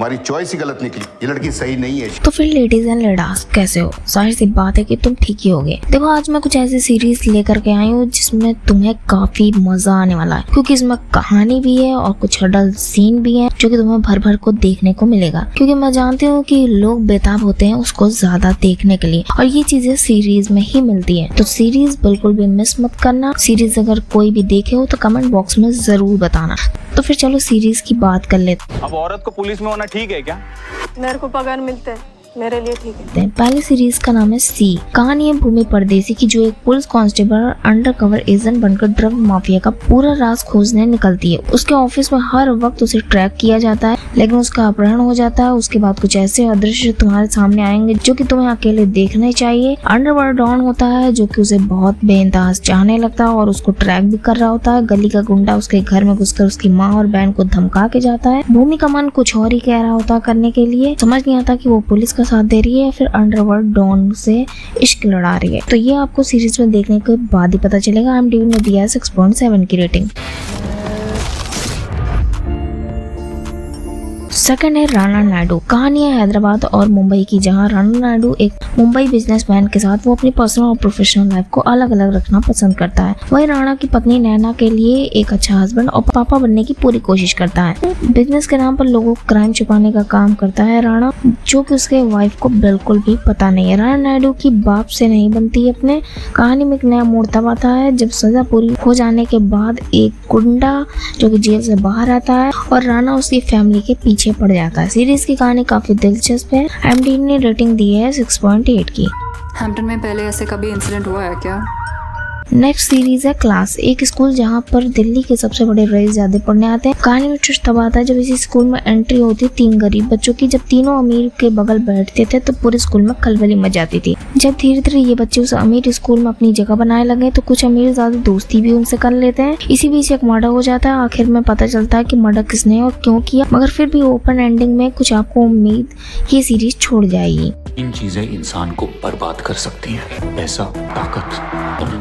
तुम्हारी चॉइस ही गलत निकली, ये लड़की सही नहीं है। तो फिर लेडीज एंड लेडास कैसे हो? जाहिर सी बात है कि तुम ठीक ही होगे। देखो आज मैं कुछ ऐसी सीरीज लेकर के आई हूँ जिसमें तुम्हें काफी मजा आने वाला है, क्योंकि इसमें कहानी भी है और कुछ अडल्ट सीन भी है जो कि तुम्हें भर भर को देखने को मिलेगा। क्योंकि मैं जानती हूँ कि लोग बेताब होते हैं उसको ज्यादा देखने के लिए, और ये चीजें सीरीज में ही मिलती है। तो सीरीज बिल्कुल भी मिस मत करना। सीरीज अगर कोई भी देखे हो तो कमेंट बॉक्स में जरूर बताना। तो फिर चलो सीरीज की बात कर लेते हैं। अब औरत को पुलिस में होना ठीक है क्या? मेरे को पगार मिलते हैं, मेरे लिए ठीक है। पहली सीरीज का नाम है सी। कहानी है भूमि परदेसी की, जो एक police constable under cover agent बनकर ड्रग माफिया का पूरा राज खोजने निकलती है। उसके ऑफिस में हर वक्त उसे ट्रैक किया जाता है, लेकिन उसका अपहरण हो जाता है। उसके बाद कुछ ऐसे अदृश्य तुम्हारे सामने आएंगे जो कि तुम्हें अकेले देखने चाहिए। अंडरवर्ल्ड डॉन होता है जो कि उसे बहुत बेइंतहा चाहने लगता है और उसको ट्रैक भी कर रहा होता है। गली का गुंडा उसके घर में घुसकर उसकी माँ और बहन को धमका के जाता है। भूमि का मन कुछ और ही कह रहा होता करने के लिए, समझ नहीं आता कि वो पुलिस साथ दे रही है या फिर अंडरवर्ल्ड डॉन से इश्क लड़ा रही है। तो ये आपको सीरीज में देखने के बाद ही पता चलेगा। IMDb ने दिया है 6.7 की रेटिंग। सेकंड है राणा नायडू। कहानी है हैदराबाद और मुंबई की, जहां राणा नायडू एक मुंबई बिजनेसमैन के साथ वो अपनी पर्सनल और प्रोफेशनल लाइफ को अलग अलग रखना पसंद करता है। वही राणा की पत्नी नैना के लिए एक अच्छा हस्बैंड और पापा बनने की पूरी कोशिश करता है। बिजनेस के नाम पर लोगों को क्राइम छुपाने का काम करता है राणा, जो कि उसके वाइफ को बिल्कुल भी पता नहीं है। राणा नायडू की बाप से नहीं बनती है। अपने कहानी में एक नया मोड़ तब आता है जब सजा पूरी हो जाने के बाद एक गुंडा जो कि जेल से बाहर आता है और राणा उसकी फैमिली के पीछे पड़ जाता है। सीरीज की कहानी काफी दिलचस्प है। IMDb ने रेटिंग दी है 6.8 की। हैम्पटन में पहले ऐसे कभी इंसिडेंट हुआ है क्या? नेक्स्ट सीरीज है क्लास। एक स्कूल जहाँ पर दिल्ली के सबसे बड़े रईसजादे पढ़ने आते हैं। कहानी में ट्विस्ट तब आता है जब इसी स्कूल में एंट्री होती है 3 गरीब बच्चों की। जब तीनों अमीर के बगल बैठते थे तो पूरे स्कूल में खलबली मच जाती थी। जब धीरे धीरे ये बच्चे उस अमीर स्कूल में अपनी जगह बनाने लगे तो कुछ अमीर ज्यादा दोस्ती भी उनसे कर लेते हैं। इसी बीच एक मर्डर हो जाता है। आखिर में पता चलता है कि मर्डर किसने और क्यों किया, मगर फिर भी ओपन एंडिंग में कुछ आपको उम्मीद ये सीरीज छोड़ जाएगी। इन चीजें इंसान को बर्बाद कर सकती हैं, पैसा, ताकत और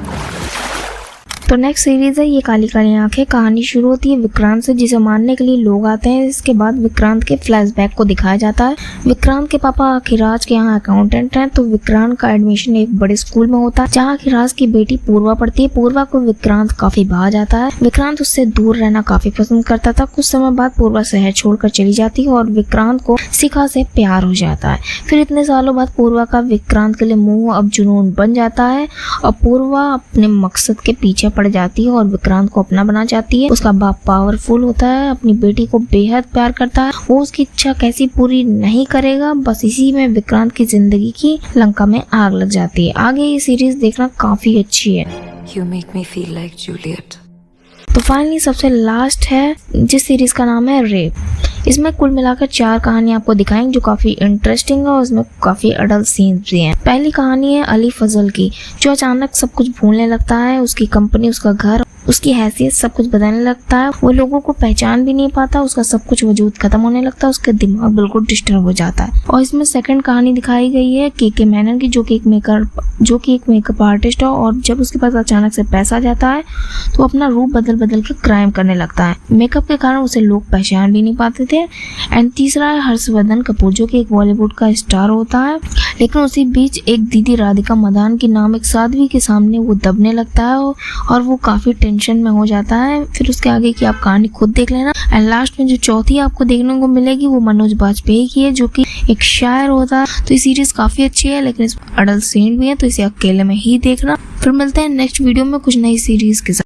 तो नेक्स्ट सीरीज है ये काली काली आंखें। कहानी शुरू होती है विक्रांत से, जिसे मारने के लिए लोग आते हैं। इसके बाद विक्रांत के फ्लैशबैक को दिखाया जाता है। विक्रांत के पापा अखिराज के यहाँ अकाउंटेंट हैं, तो विक्रांत का एडमिशन एक बड़े स्कूल में होता है जहाँ अखिराज की बेटी पूर्वा पढ़ती है। पूर्वा को विक्रांत काफी भा जाता है। विक्रांत उससे दूर रहना काफी पसंद करता था। कुछ समय बाद पूर्वा शहर छोड़कर चली जाती है और विक्रांत को शिखा से प्यार हो जाता है। फिर इतने सालों बाद पूर्वा का विक्रांत के लिए मोह अब जुनून बन जाता है और पूर्वा अपने मकसद के पीछे पड़ जाती है और विक्रांत को अपना बना चाहती है। उसका बाप पावरफुल होता है, अपनी बेटी को बेहद प्यार करता है। वो उसकी इच्छा कैसी पूरी नहीं करेगा, बस इसी में विक्रांत की जिंदगी की लंका में आग लग जाती है। आगे ये सीरीज देखना काफी अच्छी है। You make me feel like Juliet. तो फाइनली सबसे लास्ट है जिस सीरीज का नाम है रेप। इसमें कुल मिलाकर 4 कहानी आपको दिखाएंगे जो काफी इंटरेस्टिंग है और इसमें काफी अडल्ट सीन्स भी हैं। पहली कहानी है अली फजल की, जो अचानक सब कुछ भूलने लगता है। उसकी कंपनी, उसका घर, उसकी हैसियत सब कुछ बदलने लगता है। वो लोगों को पहचान भी नहीं पाता। उसका सब कुछ वजूद खत्म होने लगता है। उसका दिमाग बिल्कुल डिस्टर्ब हो जाता है। और इसमें सेकंड कहानी दिखाई गई है के मैनन की, जो कि एक मेकअप आर्टिस्ट है। और जब उसके पास अचानक से पैसा आ जाता है तो अपना रूप बदल बदल के क्राइम करने लगता है। मेकअप के कारण उसे लोग पहचान भी नहीं पाते थे। एंड तीसरा है हर्षवर्धन कपूर, जो कि एक बॉलीवुड का स्टार होता है, लेकिन उसी बीच एक दीदी राधिका मदान की नाम एक साध्वी के सामने वो दबने लगता है और वो काफी टेंशन में हो जाता है। फिर उसके आगे की आप कहानी खुद देख लेना। एंड लास्ट में जो चौथी आपको देखने को मिलेगी वो मनोज बाजपेयी की है, जो कि एक शायर होता है। तो ये सीरीज काफी अच्छी है, लेकिन इसमें अडल्ट सीन भी है, तो इसे अकेले में ही देखना। फिर मिलते हैं नेक्स्ट वीडियो में कुछ नई सीरीज के साथ।